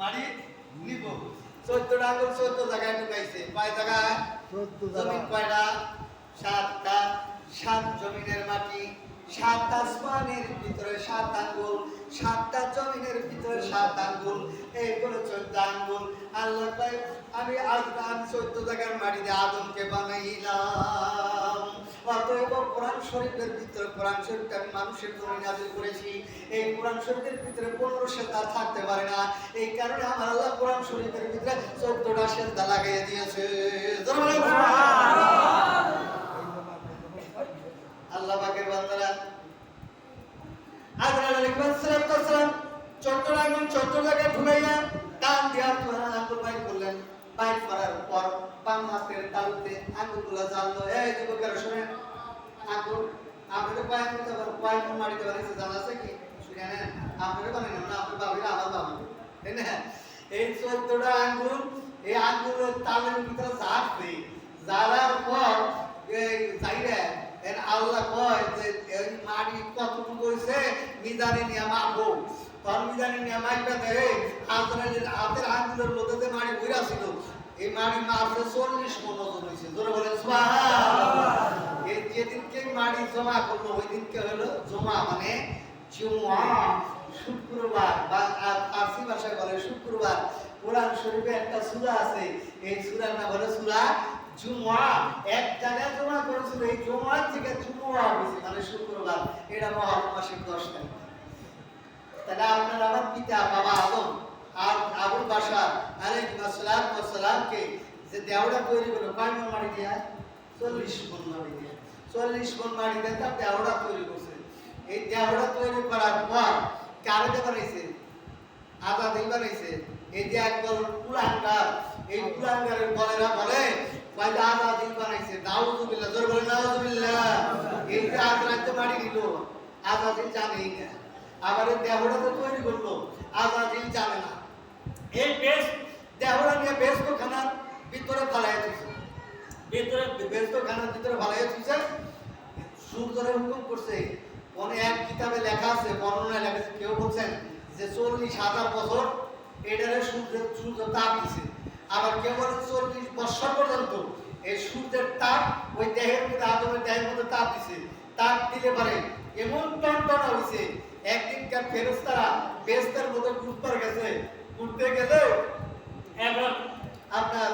মারি নিব 14টা আঙ্গুল 14 জায়গায় ঢুকাইছে কয় জায়গায় 14 জমিন কয়টা 7টা 7 জমিনের মাটি 7 আসমানের ভিতরে 7 আঙ্গুল 7টা জমিনের ভিতরে 7 আঙ্গুল এই করে 14 আঙ্গুল আল্লাহ কয় আমি 14 জায়গার মাটিতে আদমকে বানাইলাম। অতএব কোরআন শরীফের ভিতরে কোরআন শরীফটা আমি মানুষের জন্য নাযিল করেছি। এই কোরআন শরীফের ভিতরে 15 সেজদা থাকতে পারে না, এই কারণে আমার আল্লাহ কোরআন শরীফের ভিতরে 14টা সেজদা লাগিয়ে দিয়েছে। আল্লাহ পাকের বান্দারা আদম আলাইহিস সালাম 14 আঙ্গুল 14 জায়গায় ঢুকাইয়া টান দিয়া আঙ্গুল বাইর করলেন। বাইর করার পর বাম হাতের তালুতে আঙ্গুলগুলো জ্বাললো। এই যুবকেরা শুনেন, আঙ্গুল আপনাদের কয়েক করতে পারেন, কয়েক মারিতে পারেন, জানা আছে কি? শুনে নেন, আপনারা বানাই না, আপনার বাবিরা আমার বাবা, তাই না? এই 14টা আঙ্গুল, এই আঙ্গুলের তালের ভিতরে ঝাড়ছে, ঝাড়ার পর এই যাইরে এর আল্লাহ কয় যে এই মাটি কতটুকু হইছে মিজানে নিয়ে মাপবো। তখন মিজানে নিয়ে মাপবে দেয় হাতের আঙ্গুলের মধ্যে যে মাটি ঘুরা ছিল, এই মাটি মাপছে 40 মণ ওজন হয়েছে। জোরে বলেন সুবহানাল্লাহ। এই যেদিনকে মাটি জমা করলো ওই দিনকে হলো জমা, মানে জুমা, শুক্রবার বা ফার্সি ভাষায় বলে শুক্রবার। কোরআন শরীফে একটা সূরা আছে, এই সূরার নাম হলো সূরা জুমা। এক জায়গায় জমা করেছিল, এই জুমার থেকে জুমা হয়েছে মানে শুক্রবার। এটা মহরম মাসের 10 তারিখ। তাহলে আপনার আমার পিতা বাবা আদম আর আবুল বাশার আলাইহিস সালামকে যে দেওড়া তৈরি করলো কয় মণ মাটি দিয়া? 40 মণ মাটি দিয়া। 40 মণ মাটি দিয়ে তার দেওড়া তৈরি করছে। এই দেওড়া তৈরি করার পর কারে বানাইছে? আজাদিল বানাইছে। এই যে একদল কুলাঙ্গার, এই কুলাঙ্গারের বলেরা বলে কয়টা আজাদিল বানাইছে। নাউযুবিল্লাহ, জোরে বলেন নাউযুবিল্লাহ। এই যে আজরাইতে মাটি দিল, আজাদিল জানেই না। আবার এই দেহটা তো তৈরি করলো, আজাদিল জানে না। এই বেশ দেহটা নিয়ে বেশখানার ভিতরে ফালাইয়া দিয়েছে, বেশখানার ভিতরে ফালাইয়া দিয়েছে। সূর্যের হুকুম করছে। কোন এক কিতাবে লেখা আছে, বর্ণনায় লেখা আছে, কেউ বলছেন যে 40,000 বছর এটারে সূর্য তাপ দিছে। আবার কেউ বলেন 40 বছর পর্যন্ত এই সূর্যের তাপ ওই দেহের মধ্যে, আদমের দেহের মধ্যে তাপ দিছে। তাপ দিলে পারে এমন টনটনা হয়েছে, একদিনকার ফেরেশতারা বেহেশতের মধ্যে ঘুরতে গেছে, ঘুরতে গেলে এখন আপনার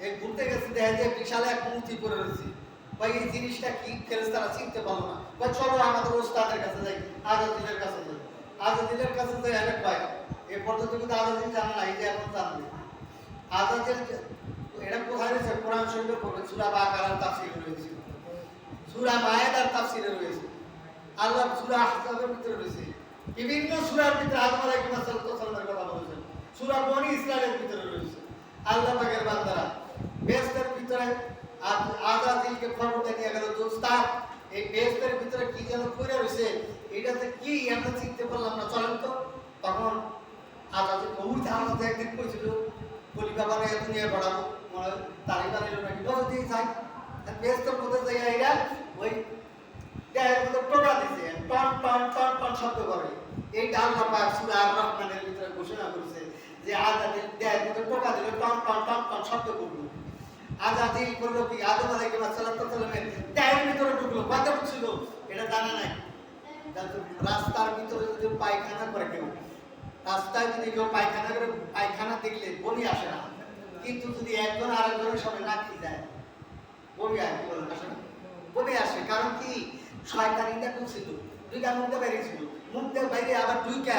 এই ঘুরতে গেছে, দেখা যায় বিশাল এক মূর্তি পড়ে রয়েছে। ভাই এই জিনিসটা কি? ফেরেশতারা চিনতে পারলো না। ভাই চলো আমাদের ওস্তাদের কাছে যাই, আজাদিলের কাছে যাই। আজাদিলের কাছে যাই, আরে ভাই এ পর্যন্ত কিন্তু আজাদিল জানা না, এই যে এখন জানবে। আজাদিল এটা কোথায় রয়েছে? কোরআন শরীফে পড়বে, সূরা বাকারার তাফসীরে রয়েছে, সূরা মায়েদার তাফসীরে রয়েছে, আল্লাহ সূরা আহজাবের ভিতরে রয়েছে, বিভিন্ন সূরার ভিতরে আদম আলাইহিস সালামের কথা বলেছেন, সূরা বনী ইসরাইলের ভিতরে রয়েছে। আল্লাহ পাকের বান্দারা বেহেশতের ভিতরে আজাদিলকে খবর দিয়ে গেল, দোস্তার এই বেহেশতের ভিতরে কি যেন কইরা রয়েছে, এটাতে কি আমরা চিনতে পারলাম না, চলেন তো। তখন আজাদিল বহুত আমাদের একদিন কইছিল বলি বাবা রে দুনিয়া বাড়াবো, মনে তারিখ বানাইলো নাকি বলতেই চাই। বেহেশতের মধ্যে যাই এরা ওই দেহের মধ্যে টোকা দিছে, টন টন টন টন শব্দ করে। এইটা আল্লাহ পাক সূরা আর রহমানের ভিতরে ঘোষণা করেছে যে আজাদিল দেহের মধ্যে টোকা দিলে টন টন টন টন শব্দ করবে। আজাদিল করলো কি? আদম আলাইহিস সালামের দেহের ভিতরে ঢুকলো, কথা ছিল এটা জানা নাই। রাস্তার ভিতরে যদি পায়খানা করে কেউ, রাস্তায় যদি কেউ পায়খানা করে, পায়খানা দেখলে বমি আসে না, কিন্তু যদি একজন আরেকজনের সামনে নাকি যায় বমি আসে। কি বলেন? আসে না? বমি আসে। কারণ কি? শয়তান ইন্দা ঢুকছিল, দুইটা মুখ দিয়ে বাইরে ছিল, মুখ দিয়ে বাইরে আবার দুইটা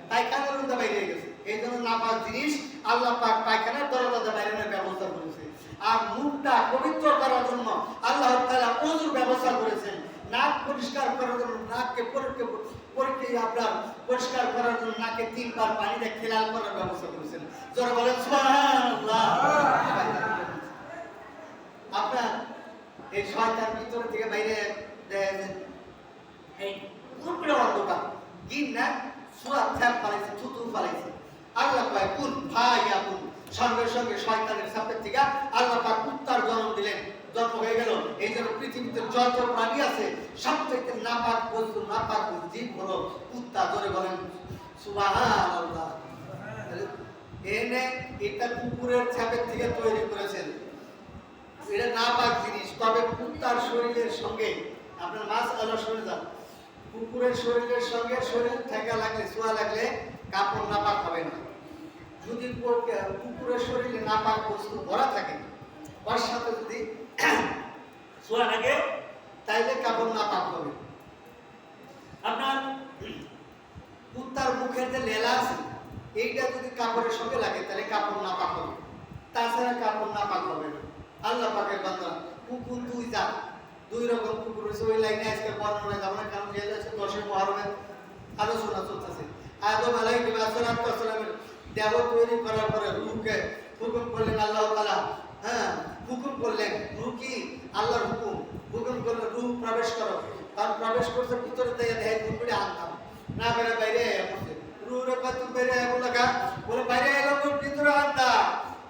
পায়খানার মধ্যে বাইরে গেছে। এই জন্য নাপাক জিনিস আল্লাহ পাক পায়খানার দরজা বাইরের ব্যবস্থা করেছে। আর মুখটা পবিত্র করার জন্য আল্লাহ তাআলা ওযুর ব্যবস্থা করেছেন। নাক পরিষ্কার করার জন্য নাককে আপনার পরিষ্কার করার জন্য নাকে 3 বার পানি দিয়ে খেলাল করার ব্যবস্থা করেছেন। যারা বলেন সুবহানাল্লাহ। আপনার এই শয়তান ভিতর থেকে বাইরে দেন এই পুরো অন্ধকার জিন না সুরাত ছাপ পালাইছে, থুতু পালাইছে। আল্লাহ কয় কুন ভাই আপন, সঙ্গে সঙ্গে শয়তানের সাপের থেকে আল্লাহ পাক কুত্তার জন্ম দিলেন, জন্ম হয়ে গেল। এই জন্য পৃথিবীতে যত প্রাণী আছে সবথেকে নাপাক বস্তু, নাপাক জীব হলো কুত্তা। জোরে বলেন সুবহানাল্লাহ। এনে এটা কুকুরের ছাপের থেকে তৈরি করেছেন। এটা নাপাক জিনিস, তবে কুত্তার শরীরের সঙ্গে আপনার মাছ আলো শুনে যান, কুকুরের শরীরের সঙ্গে শরীর থেকে লাগলে ছোঁয়া লাগলে কাপড় নাপাক হবে না। যদি কুকুরের শরীরে নাপাক বস্তু ভরা থাকে, ওর সাথে যদি ছোঁয়া লাগে তাইলে কাপড় নাপাক হবে। আপনার কুত্তার মুখের যে লেলা আছে এইটা যদি কাপড়ের সঙ্গে লাগে তাহলে কাপড় নাপাক হবে, তাছাড়া কাপড় নাপাক হবে না। আল্লাহ পাকের বান্দা, কুকুর দুই জাত, দুই রকম কুকুর রয়েছে। ওই লাইনে আজকে বর্ণনা যাব না, কারণ যেটা হচ্ছে 10 মুহররমের আলোচনা চলতেছে। আদম আলাইহিস সালামের দেহ তৈরি করার পরে রূহকে হুকুম করলেন আল্লাহ তাআলা, হুকুম করলেন, রূহ কি আল্লাহর হুকুম, হুকুম করলেন রূহ প্রবেশ করো। কারণ প্রবেশ করতে ভিতরে দিয়ে দেয় করে আনতাম না, বেরে বাইরে পড়ছে রূহের কত বাইরে লাগা বলে বাইরে এলো ভিতরে আনতা।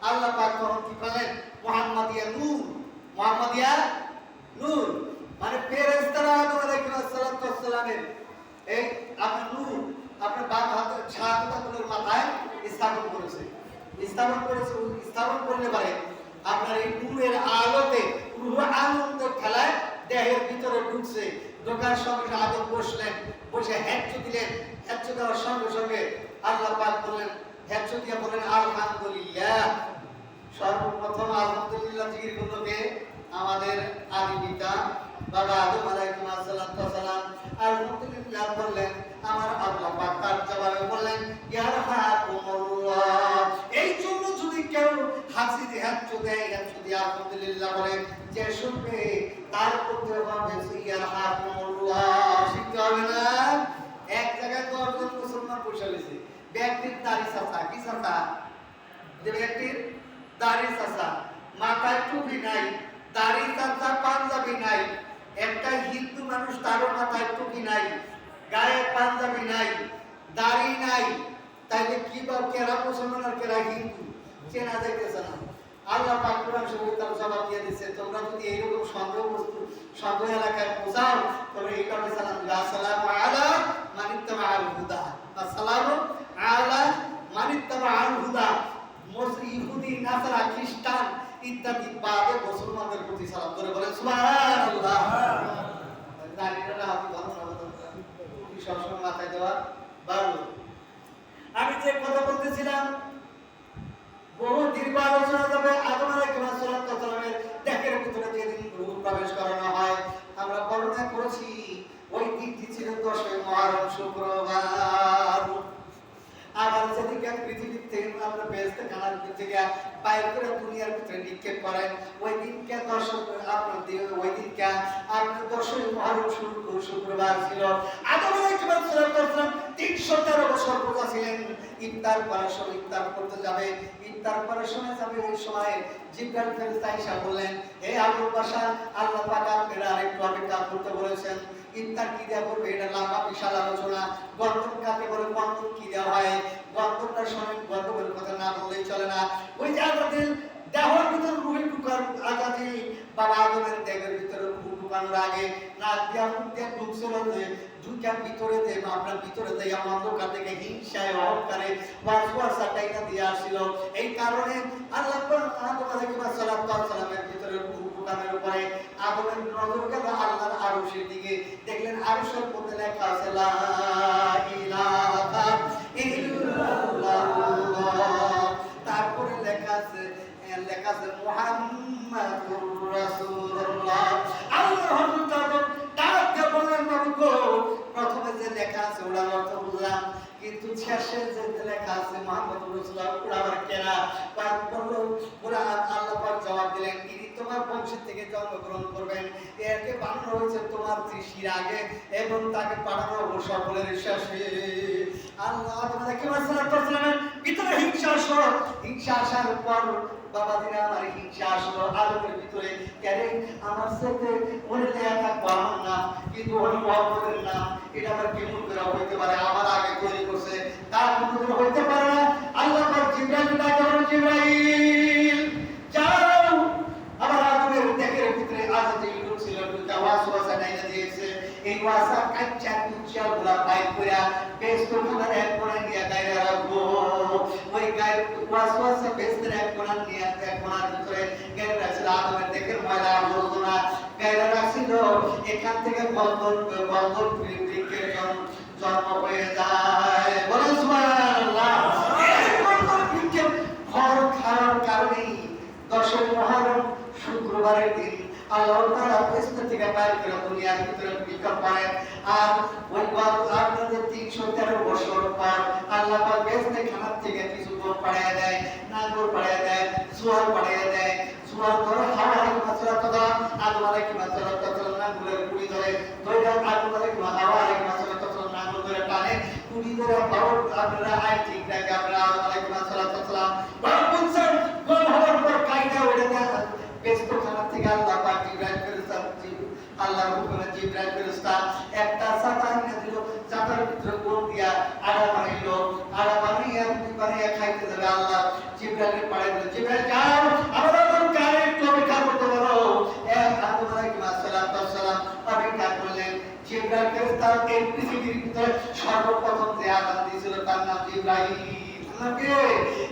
আল্লাহ পাক তখন কি করলেন, মুহাম্মাদিয়া নূর, মুহাম্মাদিয়া নূর মানে ফেরেশতারা আদম আলাইহিস সালামের এই আপনার নূর আপনার বাম হাতের ছায়াতলের মাথায় স্থাপন করেছে। স্থাপন করলে পারে আপনার এই নূরের আলোতে রূহ আনন্দ খেলায় দেহের ভিতরে ঢুকছে। ঢোকার সঙ্গে আদম বসলেন, বসে হ্যাঁচু দিলেন। হ্যাঁচু দেওয়ার সঙ্গে সঙ্গে আল্লাহ পাক বললেন, হ্যাঁচু দিয়ে বলেন আলহামদুলিল্লাহ। সর্বপ্রথম আলহামদুলিল্লাহ জিকির করলো কে? আমাদের আদি পিতা বাবা আদম আলাইহিস সালাম। আলহামদুলিল্লাহ বললেন আমার আল্লাহ পাক তার জবাবে বললেন ইয়ারহাকুমুল্লাহ। এই জন্য যদি কেউ হাসি দিয়ে হ্যাঁচু দেয়, হ্যাঁচু দিয়ে আলহামদুলিল্লাহ বলে, যে শুনবে তার প্রতি হবে ইয়ারহাকুমুল্লাহ। শিখতে হবে না? এক জায়গায় 10 জন মুসলমান বসে রয়েছে, ব্যক্তির দাড়ি চাচা, কি চাচা? যে ব্যক্তির দাড়ি চাচা, মাথায় টুপি নাই, দাড়ি চাচা পাঞ্জাবি নাই। একটা হিন্দু মানুষ, তারও মাথায় টুপি নাই, গায়ে পাঞ্জাবি নাই, দাড়ি নাই। তাইলে কি বা কেরা মুসলমান আর কেরা হিন্দু চেনা যাইতেছে না। আল্লাহ পাক কোরআন শরীফে তার জবাব দিয়ে দিয়েছে, তোমরা যদি এইরকম সন্দেহ বস্তু সন্দেহ এলাকায় বোঝাও তবে এইভাবে সালাম দিবে, আসসালামু আলা মান ইত্তাবাআল হুদা, আসসালামু আলা মান ইত্তাবাআল হুদা। ইহুদি, নাসারা, খ্রিস্টান ইত্যাদি বাদে মুসলমানদের প্রতি সালাম করে বলেন সুবহানাল্লাহ। দাঁড়িয়ে হাতে ধরো না, সবসময় মাথায় দেওয়া ভালো। আমি যে কথা বলতেছিলাম বহু দীর্ঘ আলোচনা যাবে। আদম আলাইহিস সালামের দেহের ভিতরে যেদিন রূহ প্রবেশ করানো হয় আমরা বর্ণনা করেছি, ওই দিনটি ছিল 10 মুহররম শুক্রবার। আবার যেদিকে পৃথিবীর থেকে আমরা বেহেশতে খানার থেকে বাইরে করে দুনিয়ার ভিতরে নিক্ষেপ করেন, ওই দিনকে ওই দিনকে আপনার 10 মুহররম শুক্রবার ছিল। আদম আলাইহিস সালাম 313 বছর রোজা ছিলেন। ইফতার করার সময় ইফতার করতে যাবে, ইফতার করার সময় যাবে, ওই সময় জিবরাইল ফেরেশতা এসে বললেন, হে আবুল বাশার, আল্লাহ পাক আপনাকে আরেকটু অপেক্ষা করতে বলেছেন। ইফতার কি দেওয়া করবে এটা লম্বা বিশাল আলোচনা। গন্ধম কাকে বলে, গন্ধম কি দেওয়া হয়, গন্ধমটার সময় গন্ধমের কথা না বললেই চলে না। ওই যে আজাদিল দেহের ভিতরে রুহে ঢুকার আজাদি, বাবা আদমের দেহের ভিতরে রুহ ঢুকানোর আগে নাক দিয়া মুখ দিয়া ঢুকছিল, যে ঢুকার ভিতরে যে আপনার ভিতরে যে অন্ধকার থেকে হিংসায় অহংকারে ওয়াসওয়াসা টাইনা দিয়ে আসছিল। এই কারণে আল্লাহ আদম আলাইহিস সালামের ভিতরে রুহ ঢুকানোর উপরে আদমের নজর গেল আল্লাহর আরশের দিকে। দেখলেন আরশের মধ্যে লেখা আছে লা ইলাহা ইল্লাল্লাহ, তারপরে লেখা আছে মুহাম্মাদুর রাসূলুল্লাহ। আল্লাহর হযরত আদম ডাকতে বললেন, নবী, প্রথমে যে লেখা আছে ওটার অর্থ বুঝলাম, কিন্তু শেষে যে লেখা আছে মুহাম্মাদুর রাসূলুল্লাহ ওটা আবার কেনা বললো। ওরা আল্লাহ পাক জবাব দিলেন, ইনি তোমার বংশের থেকে জন্মগ্রহণ করবেন, একে বানানো হয়েছে তোমার সৃষ্টির আগে এবং তাকে পাঠানো হলো সকলের শেষে। আল্লাহ সালামের ভিতরে হিংসা আসলো। হিংসা আসার পর বাবা দিনা আমার হিংসা আসলো আদমের ভিতরে, কেন আমার সাথে মনে লেখা পাওয়ার না, কিন্তু ওই মোহাম্মদের নাম এটা আবার কেমন করে হইতে পারে, আমার আগে তৈরি করছে, তার কোনো হইতে পারে না। আল্লাহ পাক জিবরাইল ডাকে বলেন, জিবরাইল যাও, আমার আদমের দেহের ভিতরে আজাদি ঢুকছিল, ঢুকা ওয়াসওয়াসা ডাইনা দিয়েছে। এই ওয়াসা কাচ্চা কুচ্চা গুলা বাইর কইরা বেস্ত গুলার এক কোণে দিয়া গায়রা রাখবো। ওই গায়ের ওয়াসওয়াসা বেস্তের এক কোণার নিয়ে এক কোণার ভিতরে গায়ের রাখছিল আদমের দেখের ময়লা আবর্জনা গায়ের রাখছিল এখান থেকে বন্ধন বৃক্ষের জন্ম হয়ে যায় বলে সুবহানাল্লাহ এই বন্ধন বৃক্ষের ফল খাওয়ার কারণেই 10 মুহররম শুক্রবারের দিন আল্লাহ তাআলা বেহেশত থেকে বাইর করে দুনিয়ার ভিতরে বিকল্প করেন আর ওই আপনাদের 313 বছর পর আল্লাহ পাক বেহেশত খানার থেকে কিছু গোর পাঠিয়ে দেয় নাগর পাঠিয়ে দেয় সুয়ার পাঠিয়ে দেয় সুয়ার ধরে হাওয়া মাছরা কথা আদম আলাইহিস সালাম নাগরের কুড়ি ধরে দুইটা আদম আলাইহিস হাওয়া আলাইহিস সালাম নাগর ধরে টানে কুড়ি ধরে বাবর আপনারা আই ঠিক রাখে আপনারা আদম আলাইহিস সালাম বাবর বলছেন গোল হওয়ার পর কাইদা ওড়ে দেয় বেহেশত খানার থেকে আল্লাহ পাক জিবরাইল ফেরেশতা আল্লাহর হুকুমে জিবরাইল ফেরেশতা একটা ছাতা এনে দিল ছাতার ভিতরে গোল দিয়া আড়া বানাইলো আড়া বানাইয়া খাইতে যাবে আল্লাহ জিবরাইলের পাড়ে দিল জিবরাইল যাও আমরা তো কারে অপেক্ষা করতে পারো আদম আলাইহিস সালাম অপেক্ষা করলেন জিবরাইল ফেরেশতা এই পৃথিবীর ভিতরে সর্বপ্রথম যে আযান দিয়েছিল তার নাম জিবরাইল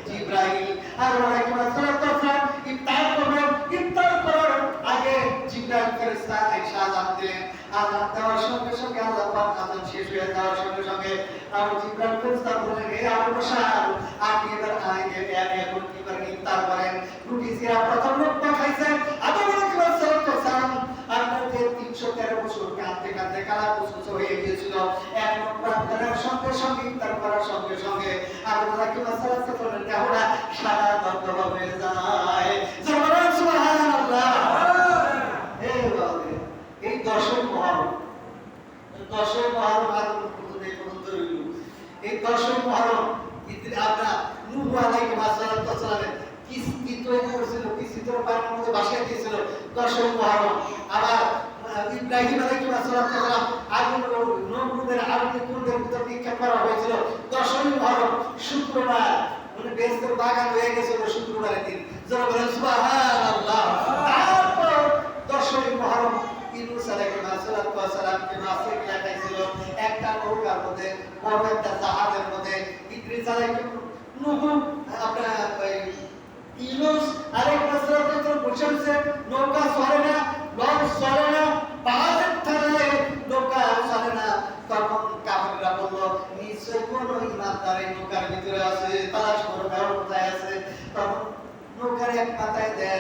জিবরাইল আর আলাইহিস সালাম ইফতার করার আগে জিবরাইল ফেরেশতা আয়েশা আযান দিলেন আযান দেওয়ার সঙ্গে সঙ্গে আল্লাহ পাক আযান শেষ হয়ে যাওয়ার সঙ্গে সঙ্গে আর জিবরাইল ফেরেশতা বললেন হে আবু বশর আপনি এবার আগে এখন কিবার ইফতার করেন রুটি সিরা প্রথম লোকটা খাইছেন আদম আলাইহিস সালাম আপনাদের 313 বছর কাঁদতে কাঁদতে কালা কুচকুচ হয়ে গিয়েছিল এক লোক প্রার্থনার সঙ্গে সঙ্গে ইফতার করার সঙ্গে সঙ্গে আদম আলাইহিস সালামের দেহটা সাদা দবদবা হয়ে যায় সুবহানাল্লাহ এই 10 মুহররম আদম পর্যন্ত এই পর্যন্ত রইল এই 10 মুহররম ইদরে আপনার নূহ আলাইহিস সালামের কিস্তি তৈরি করেছিল কিস্তির পানির মধ্যে ভাসিয়ে দিয়েছিল 10 মুহররম আবার ইব্রাহিম আলাইহিস সালাম আগুন নমরুদের আগুনে কুণ্ডের ভিতর নিক্ষেপ করা হয়েছিল 10 মুহররম শুক্রবার মানে বেহেশতের বাগান হয়ে গেছিল শুক্রবারের দিন যারা বলেন সুবহানাল্লাহ তারপর 10 মুহররম ইউনূস আলাইহিস সালামকে মাছে লাগাইছিল একটা নৌকার মধ্যে বড় একটা জাহাজের মধ্যে ইদ্রিস আলাইহিস নূহ আপনার ইউনূস আলাইহিস সালাম বসেছে নৌকা চলে না লঞ্চ চলে না পাহাড়ের ঠান্ডায় নৌকা চলে না তখন কাফেররা বলল নিশ্চয় কোন ইমানদার এই নৌকার ভিতরে আছে তালাশ করো কোথায় আছে তখন নৌকার এক মাথায় দেয়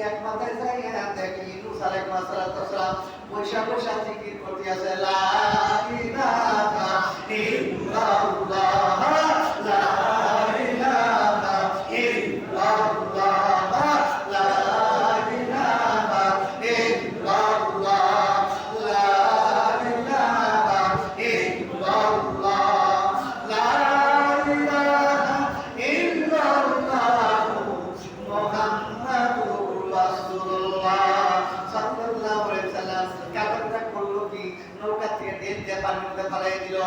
এক মাথায় যায় দেখি ইউনূস আলাইহিস সালাম বৈশা জিকির করতে আছে লা ইলাহা ইল্লাল্লাহ লা ইলাহা ইল্লাল্লাহ লা ইলাহা ইল্লাল্লাহ লা ইলাহা ইল্লাল্লাহ লা ইলাহা ইল্লাল্লাহ মুহাম্মাদুর রাসূলুল্লাহ সাল্লাল্লাহু আলাইহি ওয়াসাল্লাম কাফেররা করলো কি নৌকা থেকে দেন দিয়ে পানির মধ্যে ফালাইয়া দিল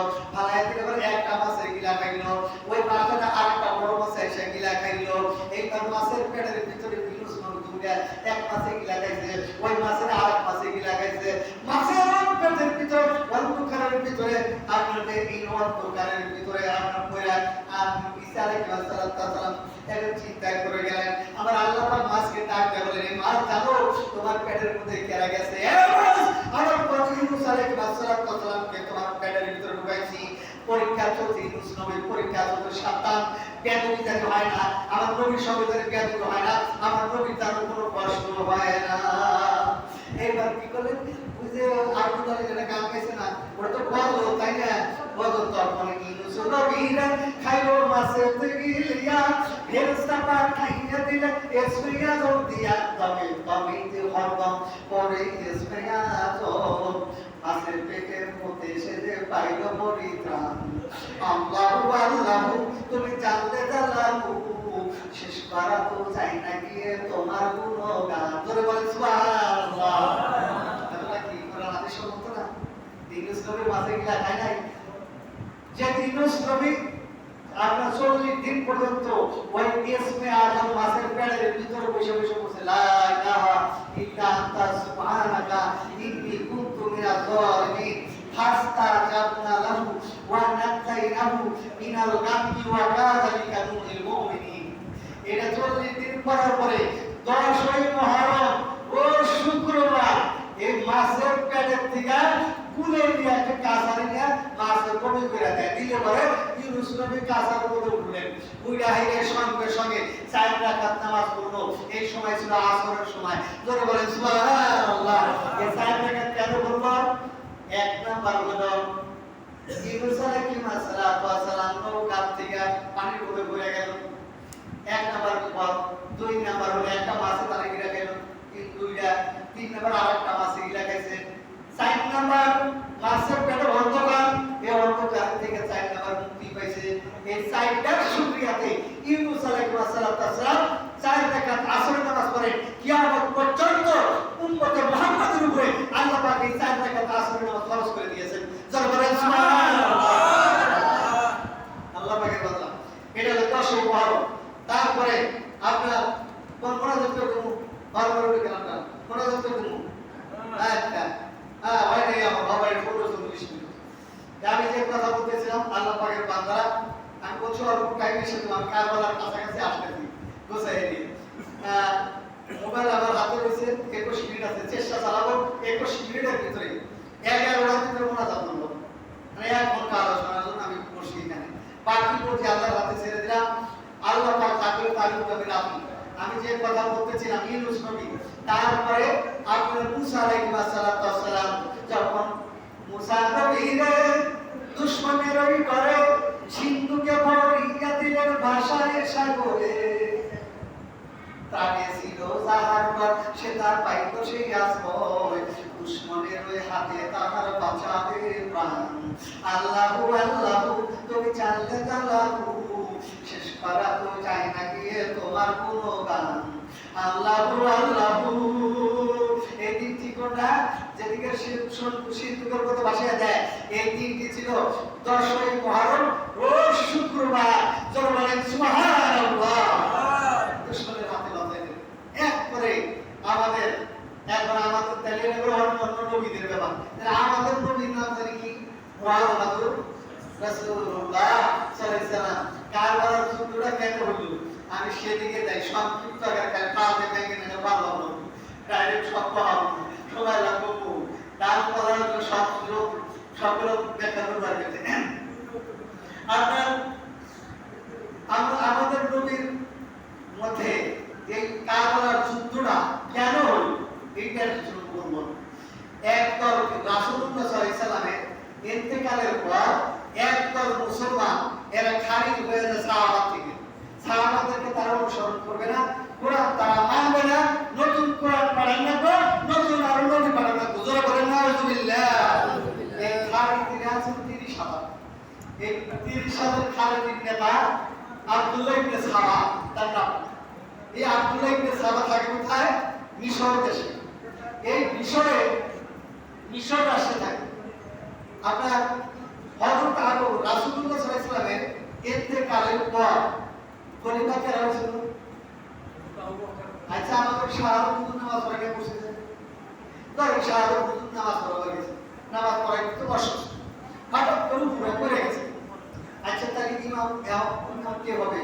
পরে একটা মাছের গিলা খাইলো ওই মাছটা আরেকটা বড় মাছ এসে গিলা খাইলো এইবার মাছের পেটের ভিতরে ইউনূস নবী দুইটা এক মাছে গিলা খাইছে ওই মাছের আরেক মাছে গিলা খাইছে মাছের পেটের ভিতর অন্ধকারের ভিতরে আপনাদের এই অন্ধকারের ভিতরে আপনার পয়রা আর ঈসা আলাইহিস সালাম এখন চিন্তা করে গেলেন আমার আল্লাহ পাক মাছকে ডাক দিয়ে বলেন এই মাছ জানো তোমার পেটের মধ্যে কেরা গেছে আমার প্রভু ইউনূস আলাইহিস সালামকে তোমার পেটের ভিতরে ঢুকাইছি পরীক্ষা চলছে ইউনূস নবীর পরীক্ষা চলছে সাবধান বেদবি যেন হয় না আমার নবীর সঙ্গে যেন বেদবি হয় না আমার নবীর তার কোনো প্রশ্ন হয় না এইবার কি করলেন বুঝে আব্দুল আলী যেটা কাম খাইছে না ওটা তো বলো তাই না বলো তখন ইউনূস নবীর খাইলো মাছের গিলিয়া ফেরেশতা পাঠাইয়া দিলে এসমিয়া জল দিয়া তবে তবে হরদম পরে এসমিয়া জল মাছের পেটের মধ্যে এসে যে পাইল পরিত্রাণ আল্লাহু আল্লাহু তুমি জানলে জানলাহু শেষ করা তো চাই না গিয়ে তোমার গুণগান ধরে বলে সুবহানাল্লাহ আল্লাহ কি কোরআন হাদিস সম্মত না ইউনূস নবী মাছে গিলা খায় নাই যে ইউনূস নবী আপনার 40 দিন পর্যন্ত ওই ইসমে আযম মাছের পেটের ভিতরে বসে বলছে লা ইলাহা ইল্লা আনতা সুবহানাকা ইন্নী কুনতু মিনাজ জালিমিন ফাস্তাজাবনা লাহু ওয়া নাতাইনাহু মিনাল গামমি ওয়া কাযালিকা নুরিল মুমিনিন। এটা 40 দিন পড়ার পরে 10ই মুহররম ও শুক্রবার এই মাছের পেটের থেকে কুলে নিয়ে একটা কাঁসারি নিয়ে মাছের কবি করে দেয়, দিলে পরে ইউনুস নবী কাঁসার মধ্যে উঠলেন, উইরা হেগে সঙ্গে সঙ্গে 4 রাকাত নামাজ পড়লো। এই সময় ছিল আসরের সময়। জোরে বলেন সুবহানাল্লাহ। এই 4 রাকাত কেন পড়লো? এক নাম্বার হলো ইউনুস আলাইহিস সালাম নৌকা থেকে পানির মধ্যে ঘুরে গেল, এক নাম্বার পর। 2 নাম্বার হলো একটা মাছে তারা গিরা গেল, 3 নাম্বার আরেকটা মাছে গিরা গেছে। 4 নাম্বার মাছের পেটে অন্ধকার, এই অন্ধকার থেকে 4 নাম্বার মুক্তি পাইছে। এই 4টার শুকরিয়াতে ইউনুস আলাইহিস সালাম 4 রাকাত আসরের নামাজ পড়ে কিয়ামত পর্যন্ত উম্মতে মুহাম্মাদের উপরে আল্লাহ পাক এই 4 রাকাত আসরের নামাজ ফরজ করে দিয়েছেন। জোরে বলেন সুবহানাল্লাহ। আল্লাহ পাকের কথা। এটা হলো 10ই মুহররম। তারপরে আপনার মনোযোগ করে দেবো, বারবার উঠে গেলাম না, মনোযোগ করে দেবো। আচ্ছা হয় নাই আমার বাবার 15-20 মিনিট। আমি যে কথা বলতেছিলাম আল্লাহ পাকের বান্দারা, আমি বলছি অল্প টাইমের সাথে আমি কারবালার কাছাকাছি আসতেছি গোছাই নিয়ে। মোবাইল আমার হাতে রয়েছে, 21 মিনিট আছে, চেষ্টা চালাবো 21 মিনিটের ভিতরে 11টার ভিতরে মোনাজাত করবো, মানে 1 ঘন্টা আলোচনার জন্য আমি বসি এখানে। বাকি বলছি আল্লাহর হাতে ছেড়ে দিলাম। আল্লাহ পাক তাকবীর তাকবীর কবির আপনি আমি যে কথা বলতেছিলাম ইউনুস নবী, তারপরে আপনার মুসা আলাইহিস সালাম যখন মুসা নবীরে দুশমনের ওই করে সিন্ধুকে ভরিয়া দিলেন ভাষায় সাগরে, প্রাণে ছিল যাহার পর সে তার পাইত সেই আশ্রয়, দুশমনের ওই হাতে তাহার বাঁচাবে প্রাণ। আল্লাহু আল্লাহু তুমি জানলে জানলাহু, শেষ করা তো চাই না গিয়ে তোমার কোনো গান। আল্লাহু আল্লাহু এই তিনটি কোণা যেদিকে সিন্ধুকের মতো ভাসিয়ে দেয়, এই তিনটি ছিল 10ই মুহররম ও শুক্রবার। জোরে বলেন সুবহানাল্লাহ। দুশমনের হাতে লড়াই এক করে আমাদের এখন আমাদের তালিয়ে নেবে অন্য নবীদের ব্যাপার। আমাদের নবীর নাম জানি কি? মুহাম্মদুর রাসূলুল্লাহ সাল্লাল্লাহু আলাইহি ওয়াসাল্লাম। কারবালার যুদ্ধটা কেন হলো আমি সেদিকে যাই, সংক্ষিপ্ত আকারে কালকে ভেঙে নিলে ভালো হলো, ডাইরেক্ট সব পাবো, সময় লাগবে খুব। তারপরে সব লোক সকল ব্যাখ্যা করবার গেছে। আপনার আমাদের নবীর মধ্যে এই কারবালার যুদ্ধটা কেন হলো এইটার জন্য বলবো। একদল রাসূলুল্লাহ সাল্লাল্লাহু আলাইহি ওয়াসাল্লামের ইন্তেকালের পর একদল মুসলমান এরা খারিজ হয়ে যায় সাহাবা থেকে। সাহাবাদেরকে তারা অনুসরণ করবে না, কোরআন তারা মানবে না, নতুন কোরআন পাঠান না, নতুন আরো নবী পাঠান না। জোরে বলেন নাউযুবিল্লাহ। এই খারিজ আছেন 30,000। এই 30,000 খারিজের নেতা আব্দুল্লাহ ইবনে সাবা তার নাম। এই আব্দুল্লাহ ইবনে সাবা থাকে কোথায়? মিশর দেশে। এই মিশর রাষ্ট্রে থাকে। আপনার হযরত আবু রাসূলুল্লাহ সাল্লাল্লাহু আলাইহি ওয়াসাল্লামের ইন্তেকালের পর খলিফা কে ছিল? আচ্ছা আমাদের শাহাদাত নামাজ পড়ে বসেছে, ধরেন শাহাদাত নামাজ পড়া গেছে, নামাজ পড়াই তো অসুস্থ, হঠাৎ করে পুরো পড়ে গেছে। আচ্ছা তাহলে ইমাম কে হবে?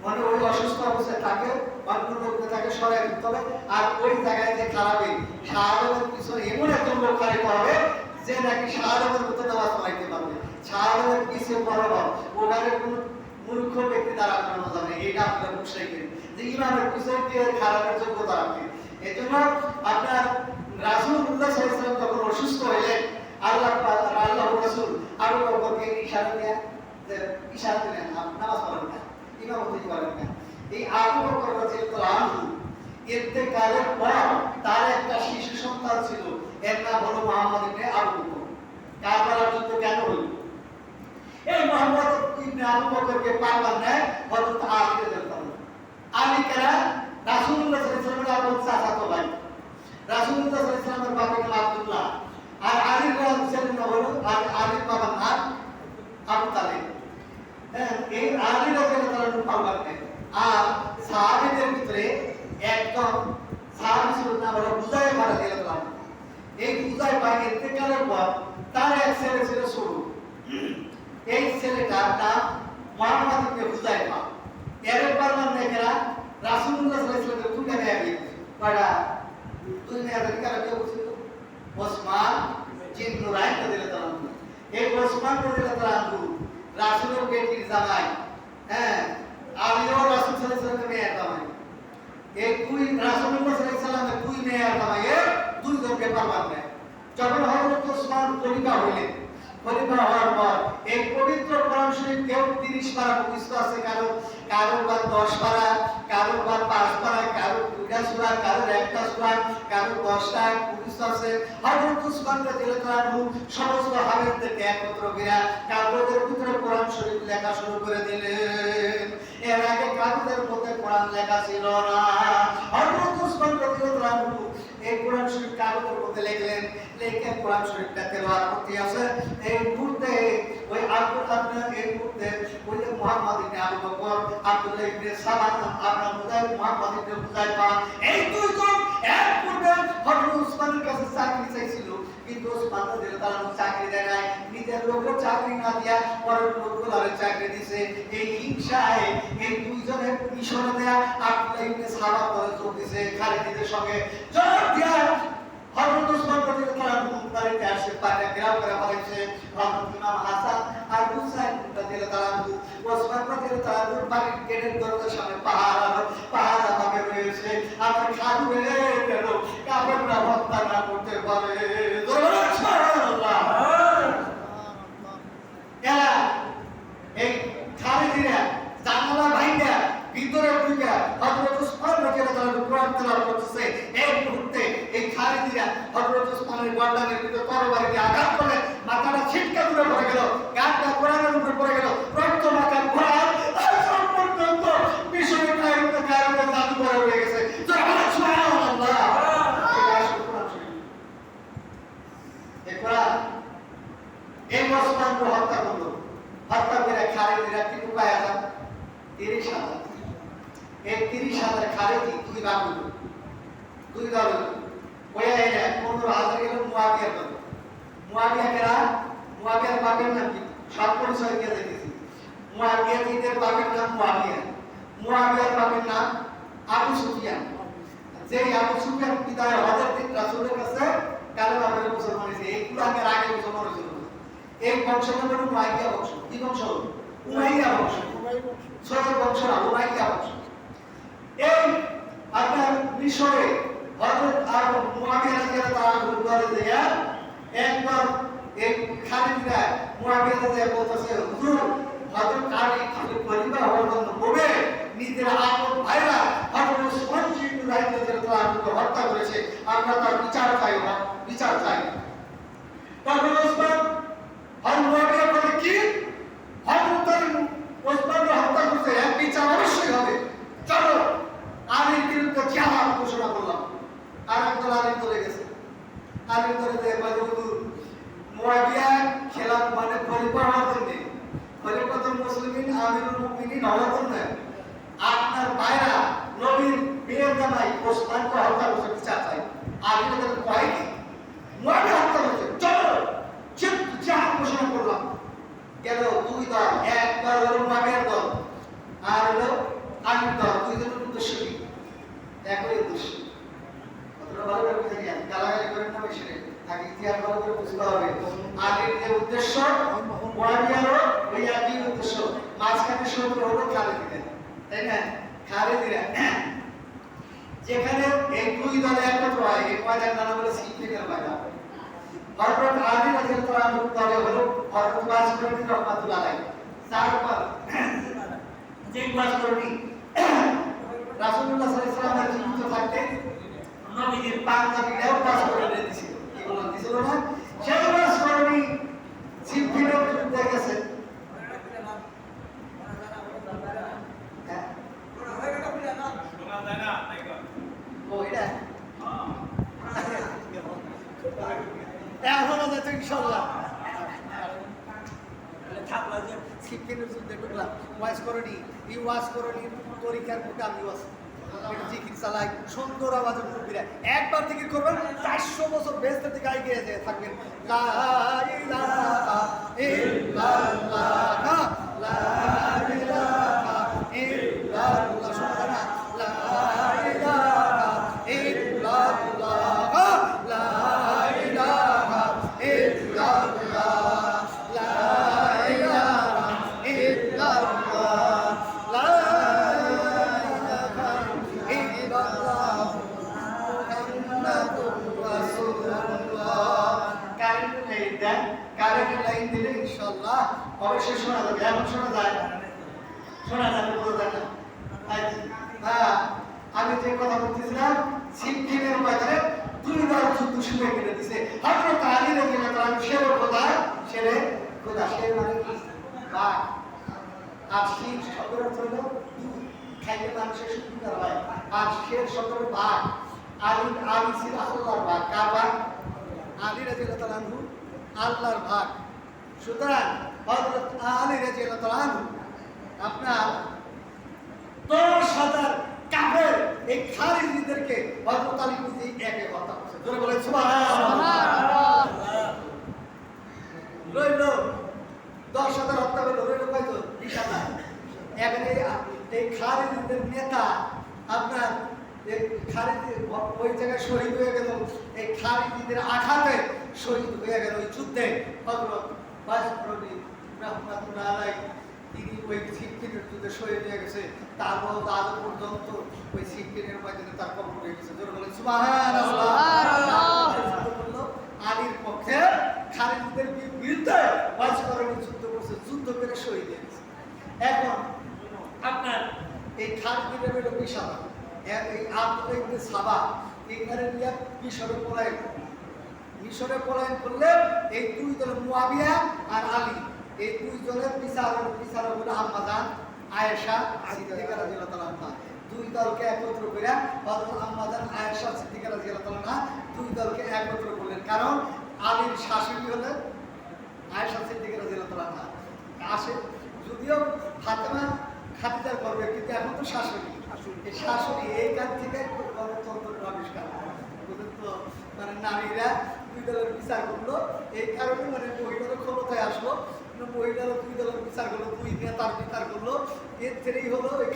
মানে ওই অসুস্থ অবস্থায় তাকে অন্য লোককে তাকে সরাই দিতে হবে। আর ওই জায়গায় যে খারাপে শাহাদাতের পিছনে এমন একজন লোক খারাপ হবে যে নাকি শাহাদাতের মতো নামাজ পড়াইতে পারবে। শাহাদাতের পিছনে বড় ওখানে কোনো মূর্খ ব্যক্তি দ্বারা করানো যাবে, এটা আপনারা বুঝাই করেন যে ইমামের পিছনে দিয়ে খারাপের যোগ্যতা রাখবে। এই জন্য আপনার রাসূলুল্লাহ সাল্লাল্লাহু আলাইহি ওয়াসাল্লাম যখন অসুস্থ হলেন, আল্লাহ রাসূল আবু বকরকে ইশারা দিলেন নামাজ পড়বেন না, ইমামতি করবেন না। এই আবু বকর রাদিয়াল্লাহু আনহু ইন্তেকালের পর তার একটা শিশু সন্তান ছিল, এর নাম হলো মুহাম্মদ ইবনে আবু বকর। কারবালার যুদ্ধ কেন হলো? এই মুহাম্মদ ইবনে আবু বকরকে পারবার নেয় হযরত আলী রাদিয়াল্লাহু আনহু। আলী কারা? রাসূলুল্লাহ সাল্লাল্লাহু আলাইহি ওয়াসাল্লামের আপন চাচাতো ভাই। রাসূলুল্লাহ সাল্লাল্লাহু আলাইহি ওয়াসাল্লামের বাবার নাম আব্দুল্লাহ, আর আলীর নাম হলো আলীর বাবার নাম আবু তালিব। এই আলী রাদিয়াল্লাহু আনহু পারবার নেয়। আর সাহাবীদের ভিতরে একদম সাহাবী ছিল নাম হলো হুযায়ফা রাদিয়াল্লাহু আনহু। এই হুযায়ফা ইন্তেকালের পর তার এক ছেলে ছিল সরু, এই ছেলেটার নাম মুহাম্মদ ইবনে হুযায়ফা। এর পরমান নেকেরা রাসূলুল্লাহ সাল্লাল্লাহু আলাইহি ওয়াসাল্লাম দুইটা মেয়ে বিয়ে করেছে। কয়টা? দুই মেয়ে কারা বিয়ে করেছিল? ওসমান জিন নুরাইন রাদিয়াল্লাহু আনহু। এই ওসমান রাদিয়াল্লাহু আনহু রাসূলের বেটির জামাই। হ্যাঁ, আলীও রাসূল সাল্লাল্লাহু আলাইহি ওয়াসাল্লামের মেয়ের জামাই। এই দুই রাসূলুল্লাহ সাল্লাল্লাহু আলাইহি ওয়াসাল্লামের দুই মেয়ের জামাই দুইজনকে পরমান নেয়। যখন হযরত ওসমান খলিফা হইলেন, খলিফা হওয়ার পর এই পবিত্র কোরআন শরীফ কেউ 30 পারা মুখস্থ আছে, কারোর বা 10 পারা, কারোর বা 5 পারা, কারোর 2টা সূরা, কারোর 1টা সূরা, কারোর 10টা মুখস্থ আছে। হযরত ওসমান রাদিয়াল্লাহু আনহু সমস্ত হাফেজদেরকে একত্র করে কাগজের ভিতরে কোরআন শরীফ লেখা শুরু করে দিলেন। এর আগে কাগজের মধ্যে কোরআন লেখা ছিল না। হযরত ওসমান রাদিয়াল্লাহু আনহু এই কোরআন শরীফ কাগজের মধ্যে লিখলেন, লিখে কোরআন শরীফটা তেলাওয়াত করতে আছে। এই মুহূর্তে ওই ওই মুহাম্মদ ইবনে আবু বকর, আব্দুল্লাহ ইবনে সালাম, আপনার মুহাম্মদ ইবনে হুযায়ফা, এই দুইজন এক পূর্বে হযরত ওসমানের কাছে চাকরি চাইছিল, কিন্তু ওসমান রাদিয়াল্লাহু আনহু চাকরি দেয় নাই। নিজের লোকের চাকরি না দিয়া পরের লোকগুলোর চাকরি দিছে। এই হিংসায় এই দুইজনের মিশনে দেয়া আব্দুল্লাহ ইবনে সালাম করে যোগ দিছে খালিদের সঙ্গে। যোগ দিয়া হযরত ওসমান রাদিয়াল্লাহু আনহু বাড়িতে আসে, পারে গ্রাম করে বলেছে হযরত ইমাম হাসান আর হুসাইন রাদিয়াল্লাহু আনহু ওসমান রাদিয়াল্লাহু আনহুর বাড়ির গেটের দরজার সামনে পাহারা ভাবে রয়েছে। আমার খালু কেন কাফেররা হত্যা না করতে পারে? সুবহানাল্লাহ। এরা এই খালিদিরা জানালা ভাঙা ভিতরে ঢুকে হযরত ওসমান রাদিয়াল্লাহু আনহু কোরআন তেলাওয়াত করতেছে। এই মুহূর্তে এই খালিদিরা হযরত ওসমানের গর্দানের ভিতরে তরবারি দিয়ে আঘাত করলে মাথাটা ছিটকে দূরে পড়ে গেল, গাছটা কোরআনের উপরে পড়ে গেল, রক্ত মাথার ঘোড়া সব পর্যন্ত মিশরের কায়রোতে জাদু করা হয়ে গেছে। সুবহানাল্লাহ। এই কোরআন এই ওসমানকে হত্যা করলো। হত্যা করে খালিদিরা কি উপায় আছে? 30,000। এই 30,000 খালিদি দুই ভাগ হলো, দুই দল হলো। ওই 15,000 গেল মুয়াবিয়ার দল। মুয়াবিয়ার বাপের নাম কি? সব পরিচয় দিয়ে দেখেছি। মুয়াবিয়ার বাপের নাম মুয়াবিয়ার বাপের নাম আবু সুফিয়ান। যে আবু সুফিয়ান পিতা হযরত রাসূলের কাছে কালেমা পড়ে মুসলমান হয়েছে। এই কুরআনের আগে মুসলমান হয়েছিল। এই বংশের নাম হলো উমাইয়া বংশ। কি বংশ? উমাইয়া বংশ। ছোট বংশ না, উমাইয়া বংশ। এই আপনার মিশরে হযরত আবু মুয়াবিয়া রাদিয়াল্লাহু আনহু দলে দেয়া একবার এই খালিদরা মুয়াবিয়াকে বলতেছে, হুজুর হযরত আলী খলিফা হওয়ার জন্য বলে নিজের আপন ভাইরা হযরত ওসমান রাদিয়াল্লাহু আনহুকে হত্যা করেছে, আমরা তার বিচার চাই। তখন ওসমান মুয়াবিয়া বলে, কি হযরত ওসমানকে হত্যা করছে, এর বিচার অবশ্যই হবে, চলো আলীর বিরুদ্ধে জিহাদ ঘোষণা করলাম। আর একদল আলীর দলে গেছে। আলীর দলে হুজুর মুয়াবিয়া খেলাফ মানে খলিফা হওয়ার জন্য, খলিফাতুল মুসলিমিন আমিরুল মুমিনিন হওয়ার জন্য আপনার ভাইরা নবীর বীরের জামাই ওসমানকে হত্যা করছে, বিচার চাই। আলী বলেন, কয় কি মুয়াবিয়া হত্যা করছে, চলো জিহাদ ঘোষণা করলাম। গেল দুই দল, এক দল হলো মুয়াবিয়ার দল আর হলো আলীর দল। দুইজনের উদ্দেশ্য কি? একই উদ্দেশ্য। কতটা ভালো করে বুঝে নিন, গালাগালি করেন না বেশি, আগে ইতিহাস ভালো করে বুঝতে হবে। আলীর যে উদ্দেশ্য, মুয়াবিয়ারও ওই একই উদ্দেশ্য। মাঝখানে শত্রু হলো খালিদিরা, তাই না? খালিদিরা যেখানে এই দুই দলে একত্র হয়, এই ময়দান নাম হলো সিদ্দিকের ময়দান। হযরত আলী রাদিয়াল্লাহু আনহু দলে হলো হযরত ওয়াসিম রাহমাতুল্লাহ আলাইহি। তারপর যে ওয়াসিম রাসূলুল্লাহ সাল্লাল্লাহু আলাইহি ওয়াসাল্লামের জীবিত থাকতে নবীজির পাঞ্জাবিটাও পাস করে দিয়েছিল। কি বলেন, দিছিল না? সেই ওয়াসিম সিদ্দিকের যুদ্ধে গেছে। এখনো যেত ইনশাআল্লাহ। থাকলা যে সিদ্দিকের যুদ্ধে ঢুকলাম, ওয়াজ করনি, এই ওয়াজ করনি তরিকার মধ্যে আমিও আছি। জিকির চালাই সুন্দর আওয়াজে মুরব্বীরা একবার জিকির করবেন 400 বছর বেহেশতের দিকে এগিয়ে যেয়ে থাকবেন। লা ইলাহা ইল্লাল্লাহ লা ইলাহা ইল্লাল্লাহ শোনা না লা ইলাহা ইল্লাল্লাহ লা ইলাহা ইল্লাল্লাহ লা ইলাহা ইল্লাল্লাহ লা কারেন্ট লাইন দিলে ইনশাআল্লাহ অবশ্যই শোনা যাবে। এখন শোনা যায় না, শোনা যাবে বোঝা যায় না। হ্যাঁ, আমি যে কথা বলতেছিলাম সিদ্দিকের ময়দানে 2 বার যুদ্ধ শুরু করে দিয়েছে হযরত আলী রাদিয়াল্লাহু তাআলা শেরের খোদা শেরে খোদা শের মানে কি বাঘ আর শির শব্দের অর্থ হলো খাইলে মানুষের সুবিধা হয় আর শের শব্দের বাঘ আলী ছিল আল্লাহর বাঘ। কার বাঘ? আলী রাদিয়াল্লাহু তাআলা আনহু আল্লাহর ভাগ। সুতরাং হযরত আলী রাদিয়াল্লাহু তাআলা আপনার 10,000 কাফের এই খারিজিদেরকে হযরত আলী নিজে একে হত্যা করেছে। জোরে বলেন সুবহানাল্লাহ। রইল 10,000 হত্যা করলো, রইল কয়তো 20,000। এখন এই খারিজিদের নেতা আপনার খারিজি ওই জায়গায় শহীদ হয়ে গেল। এই খারিজিদের আঘাতে শহীদ হয়ে গেল ওই যুদ্ধে হযরত বাজরবি রাহমাতুল্লাহ আলাইহি। তিনি ওই সিদ্দিকের যুদ্ধে শহীদ হয়ে গেছে। তারপর আজ পর্যন্ত ওই সিদ্দিকের ময়দানে তার কবর হয়ে গেছে। জোরে বলেন সুবহানাল্লাহ। আলীর পক্ষে খারিজিদের বিরুদ্ধে বাজরবি যুদ্ধ করছে, যুদ্ধ করে শহীদ হয়ে গেছে। এখন আপনার এই খারিজিদের হলো বিশাল এই আব্দুল্লাহ ইবনে সাবা এখানে নিয়ে মিশরে পলায়ন করলে এই 2 দল মুয়াবিয়া আর আলী এই 2 জনের বিচার হলো আম্মাজান আয়েশা সিদ্দিকা রাদিয়াল্লাহু তাআলা আনহা। 2 দলকে একত্র করে হযরত আম্মাজান আয়েশা সিদ্দিকা রাদিয়াল্লাহু তাআলা আনহা 2 দলকে একত্র করলেন। কারণ আলীর শাশুড়ি হলেন আয়েশা সিদ্দিকা রাদিয়াল্লাহু তাআলা আনহা। আসে যদিও ফাতেমা খাদিজার গর্বে, কিন্তু এখন তো শাশুড়ি এই শাশুড়ি এই কাজ থেকে গণতন্ত্র আবিষ্কার তো মানে নারীরা 2 দলের বিচার করলো। এই কারণে মানে মহিলারও ক্ষমতায় আসলো, মহিলারও 2 দলের বিচার করলো, 2 নেতার বিচার করলো। এর থেকেই হলো এই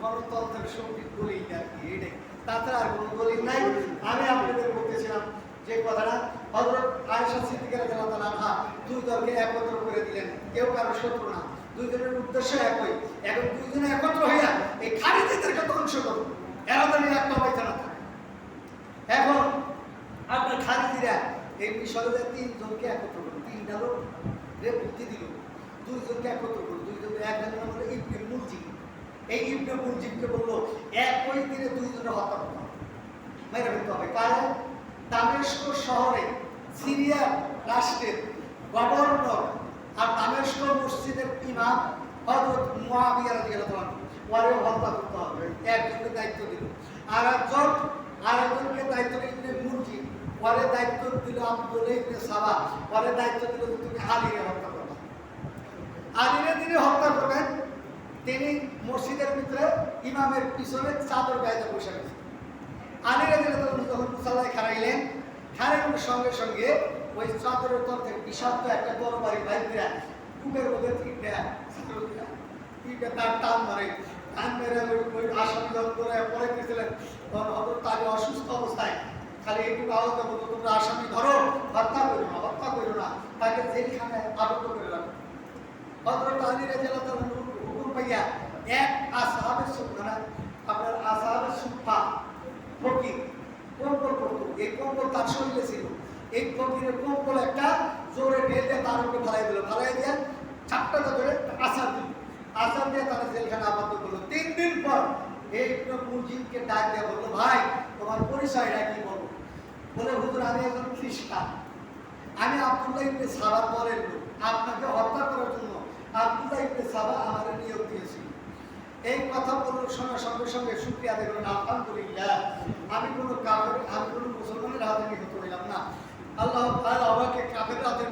গণতন্ত্রের শক্তি দলিল আর কি, এইটাই, তাছাড়া আর কোনো দলিল নাই। আমি আপনাদের বলতেছিলাম যে কথাটা হযরত আয়েশা সিদ্দিকা রাদিয়াল্লাহু তাআলা আনহা 2 দলকে একত্র করে দিলেন। কেউ কারো শত্রু না, 2 জনের উদ্দেশ্য একই। এখন 2 জনে একত্র হইয়া এই খারিজিদেরকে ধ্বংস করো, এরা তো একটা পাইছে না। এখন আপনার খারিজিরা এই মিশরের 3 জনকে একত্র করলো, 3টা লোক বুদ্ধি দিল, 2 জনকে একত্র করলো। 2 জন, একজনের নাম হলো ইবনে মুলজিম। এই ইবনে মুলজিমকে বললো একই দিনে 2 জনের হত্যা করতে হবে, মেরে ফেলতে হবে। কারণ দামেস্ক শহরে সিরিয়া রাষ্ট্রের গভর্নর আর দামেস্ক মসজিদের ইমাম হযরত মুয়াবিয়া রাদিয়াল্লাহু তাআলা ওরে হত্যা করতে হবে। একজনকে দায়িত্ব দিল, আরেকজনকে দায়িত্ব ইবনে মুলজিম, ওরে দায়িত্ব দিল আব্দুল্লাহ ইবনে সাবা, ওরে দায়িত্ব দিল তুমি আলীরে হত্যা করবে। আলীরে তিনি হত্যা করবেন। তিনি মসজিদের ভিতরে ইমামের পিছনে চাদর গায়ে বসে গেছেন। আলী রাদিয়াল্লাহু তাআলা যখন মুসাল্লায় খাড়াইলেন, খাড়ানোর সঙ্গে সঙ্গে ওই চাদরের তল থেকে বিষাক্ত একটা তরবারি বাইর করে বুকের মধ্যে তিনটা তার টান মারে। টান মেরে ওই আসামি যখন করে পরে গেছিলেন, তখন হযরত আলী অসুস্থ অবস্থায় খালি একটু আওয়াজ দেবো, তোমরা আসামি ধরো, হত্যা করো না, তাকে জেলখানে আবদ্ধ করে রাখো। হযরত আলী রাদিয়াল্লাহু তাআলা হুকুম পাইয়া এক আসহাবের সুফা, আপনার আসহাবের সুফা ফকির কম্বল পড়তো, এই কম্বল তার শরীরে ছিল। এই ফকিরের কম্বল একটা জোরে ঢেলে তার উপরে ফালাই দিল, ফালাই দিয়ে চাপটাটা ধরে আসার দিয়ে তারা জেলখানে আবদ্ধ করলো। 3 দিন পর এই মুলজিমকে ডাক দিয়ে বললো, ভাই তোমার পরিচয়টা কি বলো? বলে, হুজুর আমি একজন খ্রিস্টান, আমি আব্দুল্লাহ ইবনে সাবার দলের লোক, আপনাকে হত্যা করার জন্য আব্দুল্লাহ ইবনে সাবা আমাদের নিয়োগ দিয়েছিল। এই কথা শোনার সঙ্গে সঙ্গে শুকরিয়া আদায় করলেন, আলহামদুলিল্লাহ আমি কোনো কাফের, আমি কোনো মুসলমানের হাতে নিহত হইলাম না, আল্লাহ তাআলা আমাকে কাফের হাতে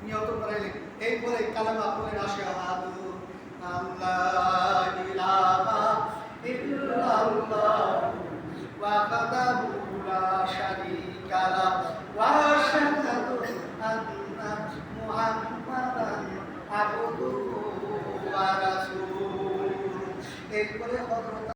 নিহত করাইলেন। এই বলে কালেমা পড়লেন, আশহাদু আল্লা ইলাহা ইল্লাল্লাহ করে হযরত